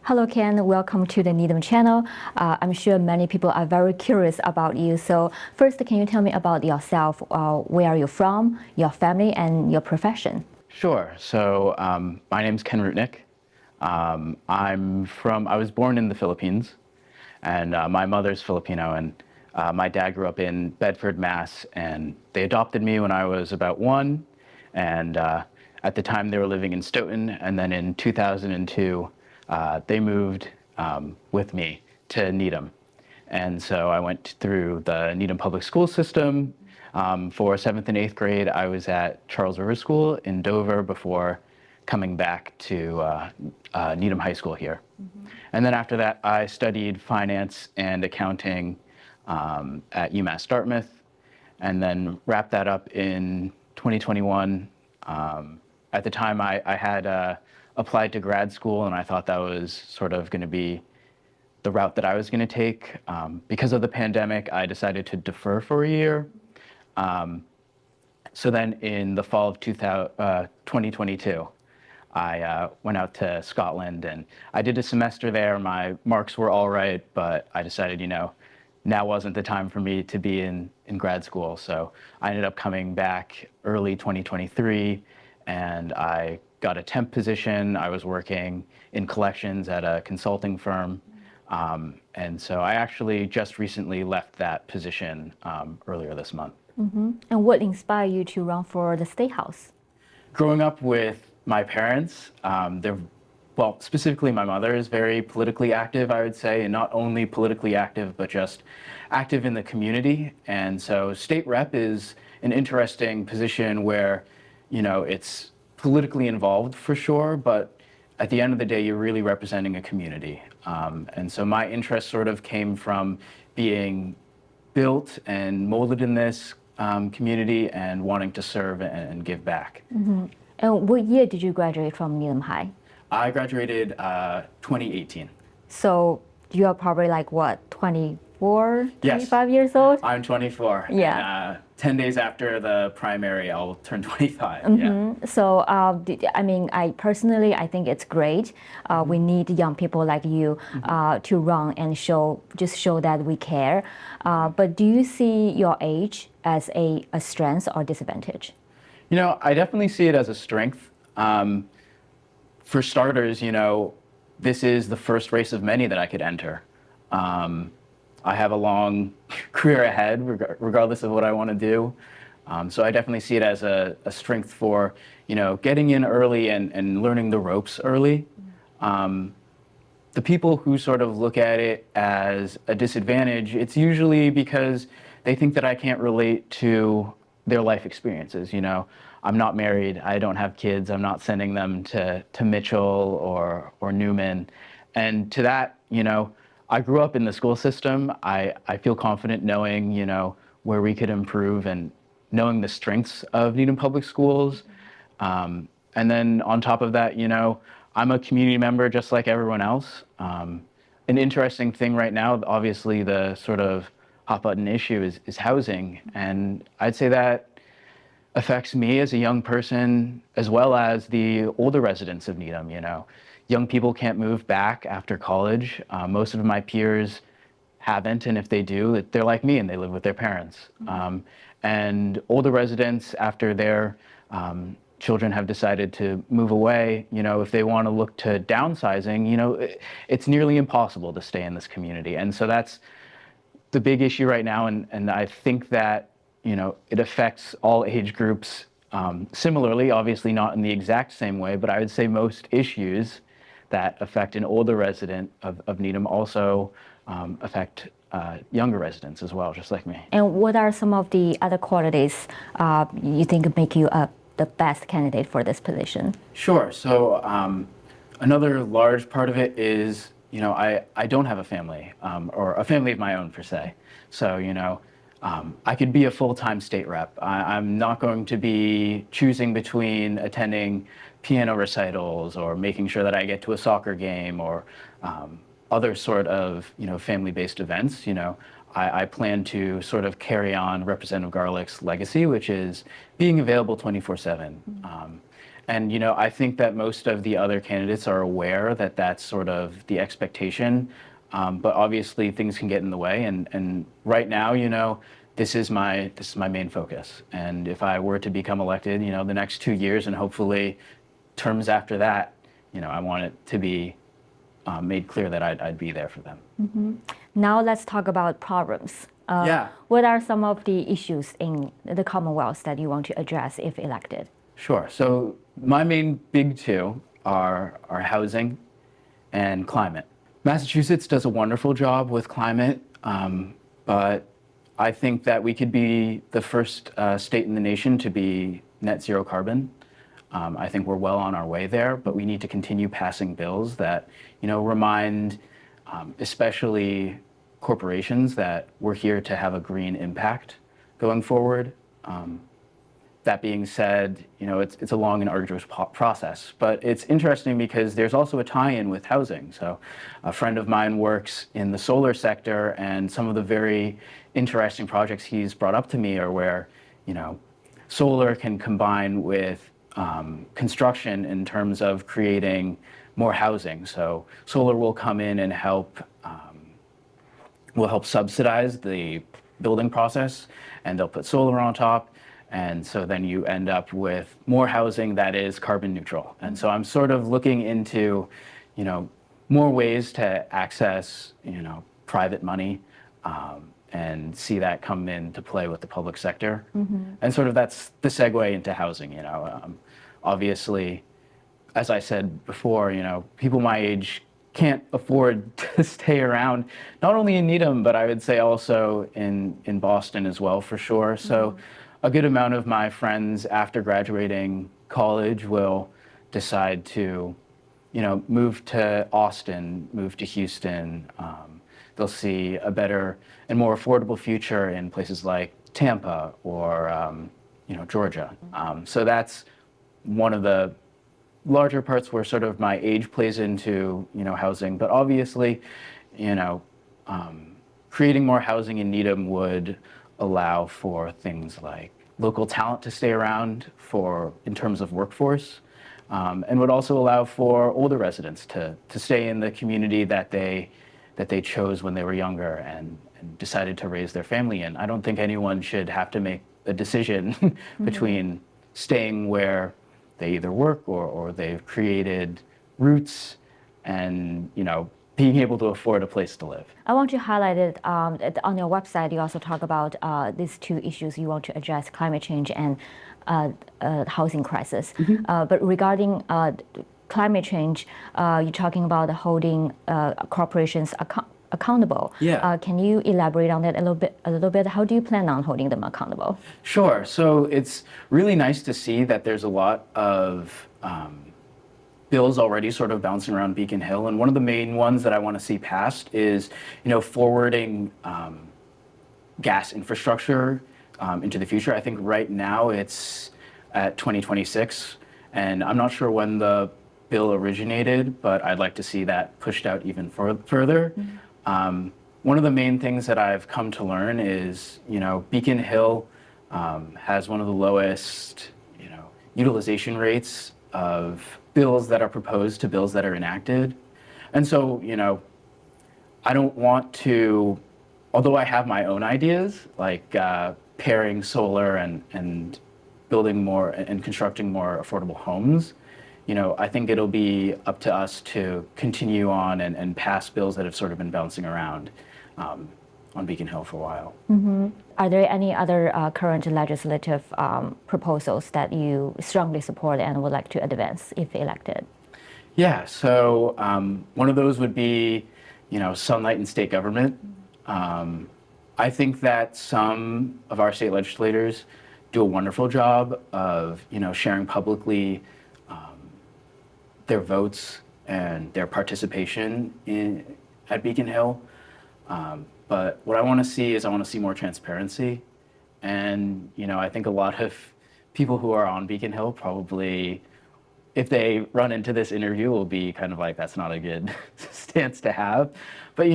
Hello, Ken. Welcome to the Needham channel. I'm sure many people are very curious about you. So first, can you tell me about yourself? Where are you from, your family, and your profession? Sure. So my name's Ken Ruetenik. I was born in the Philippines, and my mother's Filipino, and my dad grew up in Bedford, Mass, and they adopted me when I was about one, and at the time they were living in Stoughton, and then in 2002, they moved with me to Needham. And so I went through the Needham public school system. For 7th and 8th grade, I was at Charles River School in Dover before coming back to Needham High School here. Mm-hmm. And then after that, I studied finance and accounting at UMass Dartmouth, and then wrapped that up in 2021. At the time, I had applied to grad school, and I thought that was sort of going to be the route that I was going to take. Because of the pandemic, I decided to defer for a year. So then in the fall of 2022, I went out to Scotland, and I did a semester there. My marks were all right, but I decided, now wasn't the time for me to be in grad school. So I ended up coming back early 2023, and I got a temp position. I was working in collections at a consulting firm. And so I actually just recently left that position earlier this month. Mm-hmm. And what inspired you to run for the State House? Growing up with my parents, specifically my mother is very politically active, I would say, and not only politically active, but just active in the community. And so state rep is an interesting position where, it's politically involved for sure, but at the end of the day, you're really representing a community. And so my interest sort of came from being built and molded in this community and wanting to serve and give back. Mm-hmm. And what year did you graduate from Needham High? I graduated 2018. So you are probably like what, 24, Yes. 25 years old? I'm 24. Yeah. And, 10 days after the primary, I'll turn 25. Mm-hmm. Yeah. So, I personally, I think it's great. We need young people like you to run and show that we care. But do you see your age as a strength or disadvantage? I definitely see it as a strength. For starters, this is the first race of many that I could enter. I have a long career ahead, regardless of what I want to do. So I definitely see it as a strength for, getting in early and learning the ropes early. The people who sort of look at it as a disadvantage, it's usually because they think that I can't relate to their life experiences. I'm not married, I don't have kids, I'm not sending them to Mitchell or Newman. And to that, I grew up in the school system. I feel confident knowing, where we could improve and knowing the strengths of Needham Public Schools. And then on top of that, I'm a community member just like everyone else. An interesting thing right now, obviously the sort of hot button issue is housing. And I'd say that affects me as a young person as well as the older residents of Needham. Young people can't move back after college. Most of my peers haven't, and if they do, they're like me and they live with their parents. And older residents, after their children have decided to move away, if they want to look to downsizing, it's nearly impossible to stay in this community. And so that's the big issue right now, and I think that, it affects all age groups similarly, obviously not in the exact same way, but I would say most issues that affect an older resident of Needham also affect younger residents as well, just like me. And what are some of the other qualities you think make you the best candidate for this position? Sure. So another large part of it is, I don't have a family or a family of my own per se. So, I could be a full-time state rep. I'm not going to be choosing between attending piano recitals or making sure that I get to a soccer game or other sort of, family-based events. I plan to sort of carry on Representative Garlick's legacy, which is being available 24/7. And, I think that most of the other candidates are aware that that's sort of the expectation. But obviously things can get in the way. And right now, this is my main focus. And if I were to become elected, the next 2 years and hopefully terms after that, I want it to be made clear that I'd be there for them. Now let's talk about problems. Yeah. What are some of the issues in the Commonwealth that you want to address if elected? Sure. So my main big two are housing and climate. Massachusetts does a wonderful job with climate, but I think that we could be the first state in the nation to be net zero carbon. I think we're well on our way there, but we need to continue passing bills that, remind especially corporations that we're here to have a green impact going forward. That being said, it's a long and arduous process, but it's interesting because there's also a tie-in with housing. So a friend of mine works in the solar sector, and some of the very interesting projects he's brought up to me are where, solar can combine with construction in terms of creating more housing. So solar will come in and will help subsidize the building process, and they'll put solar on top. And so then you end up with more housing that is carbon neutral. And so I'm sort of looking into, more ways to access, private money, and see that come into play with the public sector. And sort of that's the segue into housing, obviously, as I said before, people my age can't afford to stay around, not only in Needham, but I would say also in Boston as well, for sure. So a good amount of my friends after graduating college will decide to, move to Austin, move to Houston. They'll see a better and more affordable future in places like Tampa or, Georgia. So that's one of the larger parts where sort of my age plays into, housing. But obviously, creating more housing in Needham would allow for things like local talent to stay around in terms of workforce, and would also allow for older residents to stay in the community that they chose when they were younger and decided to raise their family in. I don't think anyone should have to make a decision between staying where they either work or they've created roots and, being able to afford a place to live. I want to highlight it on your website. You also talk about these two issues you want to address: climate change and housing crisis. But regarding climate change, you're talking about holding corporations accountable. Yeah. Can you elaborate on that a little bit? How do you plan on holding them accountable? Sure. So it's really nice to see that there's a lot of bills already sort of bouncing around Beacon Hill. And one of the main ones that I want to see passed is, forwarding gas infrastructure into the future. I think right now it's at 2026, and I'm not sure when the bill originated, but I'd like to see that pushed out even further. One of the main things that I've come to learn is, Beacon Hill has one of the lowest, utilization rates of bills that are proposed to bills that are enacted. And so, I don't want to, although I have my own ideas, like pairing solar and building more and constructing more affordable homes, I think it'll be up to us to continue on and pass bills that have sort of been bouncing around on Beacon Hill for a while. Are there any other current legislative proposals that you strongly support and would like to advance if elected? Yeah, so one of those would be, sunlight in state government. I think that some of our state legislators do a wonderful job of, sharing publicly their votes and their participation at Beacon Hill. But what I want to see is I want to see more transparency. And, I think a lot of people who are on Beacon Hill probably, if they run into this interview, will be kind of like, that's not a good stance to have. But,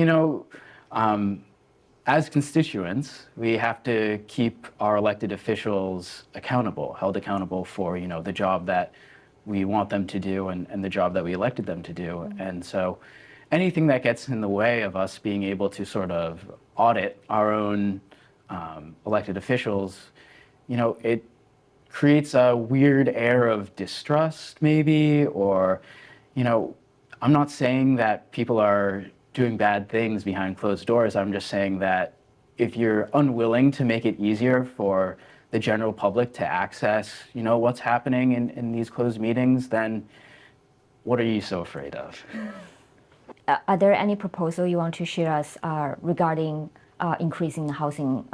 as constituents, we have to keep our elected officials held accountable for, the job that we want them to do and the job that we elected them to do. And so anything that gets in the way of us being able to sort of audit our own elected officials, it creates a weird air of distrust maybe, or, I'm not saying that people are doing bad things behind closed doors. I'm just saying that if you're unwilling to make it easier for the general public to access, what's happening in these closed meetings, then what are you so afraid of? Are there any proposal you want to share us regarding increasing the housing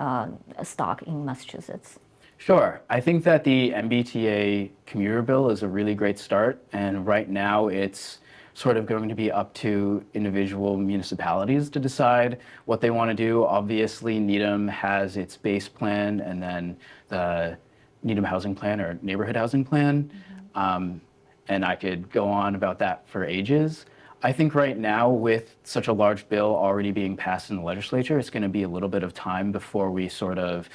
stock in Massachusetts? Sure. I think that the MBTA commuter bill is a really great start, and right now it's sort of going to be up to individual municipalities to decide what they want to do. Obviously, Needham has its base plan, and then the Needham Housing Plan or Neighborhood Housing Plan, and I could go on about that for ages. I think right now, with such a large bill already being passed in the legislature, it's going to be a little bit of time before we sort of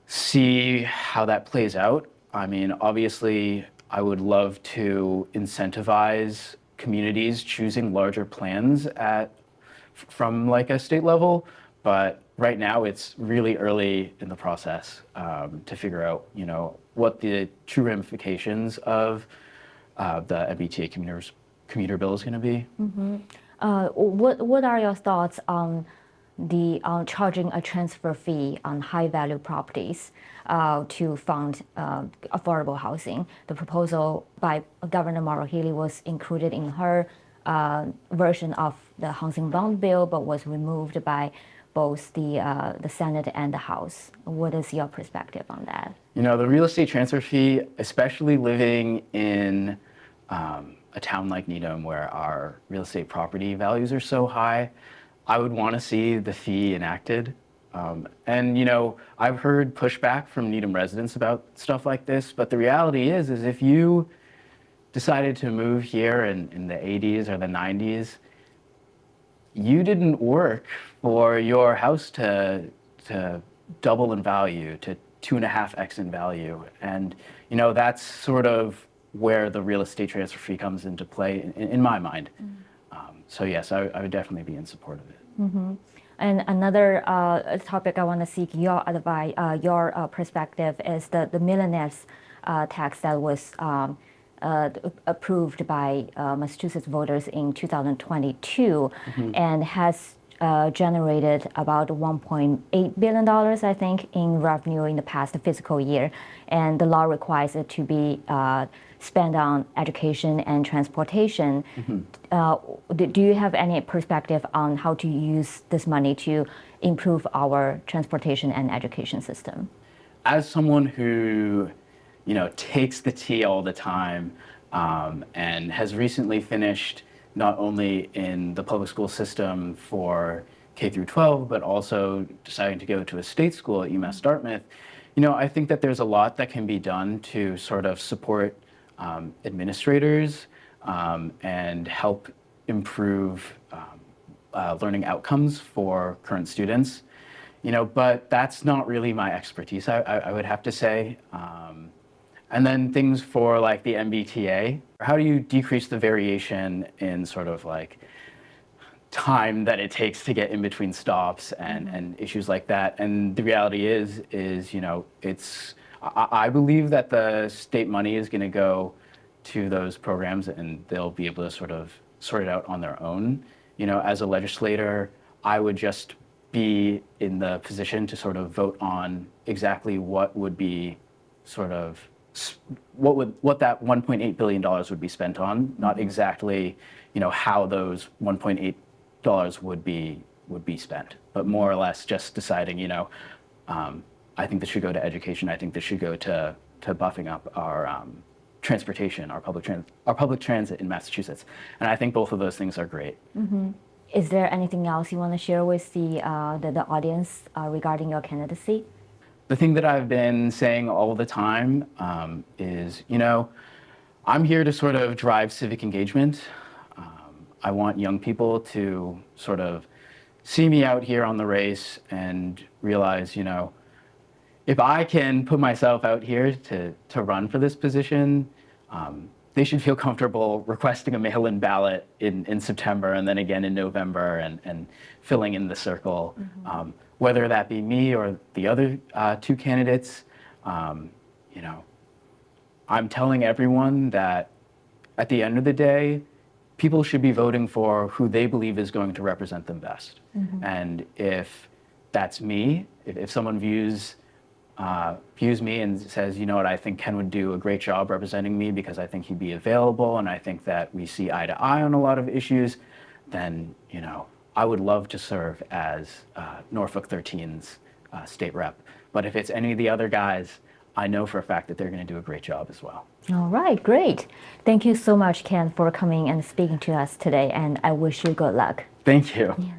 see how that plays out. I mean, obviously, I would love to incentivize communities choosing larger plans from like a state level, but right now it's really early in the process to figure out, what the true ramifications of the MBTA commuter bill is going to be. What are your thoughts on the charging a transfer fee on high value properties to fund affordable housing? The proposal by Governor Maura Healey was included in her version of the housing bond bill, but was removed by both the Senate and the House. What is your perspective on that? The real estate transfer fee, especially living in a town like Needham where our real estate property values are so high, I would want to see the fee enacted. And I've heard pushback from Needham residents about stuff like this, but the reality is if you decided to move here in the 80s or the 90s, you didn't work for your house to double in value, to 2.5x in value. And that's sort of where the real estate transfer fee comes into play in my mind. So yes, I would definitely be in support of it. And another topic I want to seek your advice, your perspective is the millionaires tax that was approved by Massachusetts voters in 2022 and has generated about $1.8 billion, I think, in revenue in the past fiscal year. And the law requires it to be spent on education and transportation. Do you have any perspective on how to use this money to improve our transportation and education system? As someone who, takes the T all the time and has recently finished not only in the public school system for K through 12, but also deciding to go to a state school at UMass Dartmouth, I think that there's a lot that can be done to sort of support administrators and help improve learning outcomes for current students. But that's not really my expertise, I would have to say. And then things for like the MBTA. How do you decrease the variation in sort of like time that it takes to get in between stops and issues like that? And the reality is I believe that the state money is going to go to those programs and they'll be able to sort of sort it out on their own. As a legislator, I would just be in the position to sort of vote on exactly what would be sort of what that $1.8 billion would be spent on, not exactly how those $1.8 would be spent, but more or less just deciding I think this should go to education. I think this should go to buffing up our transportation, our public transit in Massachusetts, and I think both of those things are great. Is there anything else you want to share with the audience regarding your candidacy? The thing that I've been saying all the time is, I'm here to sort of drive civic engagement. I want young people to sort of see me out here on the race and realize, if I can put myself out here to run for this position, they should feel comfortable requesting a mail-in ballot in September and then again in November and filling in the circle. Whether that be me or the other two candidates, you know, I'm telling everyone that at the end of the day, people should be voting for who they believe is going to represent them best. And if that's me, if someone views me and says, you know what, I think Ken would do a great job representing me because I think he'd be available and I think that we see eye to eye on a lot of issues, then, you know, I would love to serve as Norfolk 13's state rep. But if it's any of the other guys, I know for a fact that they're going to do a great job as well. All right, great. Thank you so much, Ken, for coming and speaking to us today, and I wish you good luck. Thank you. Yeah.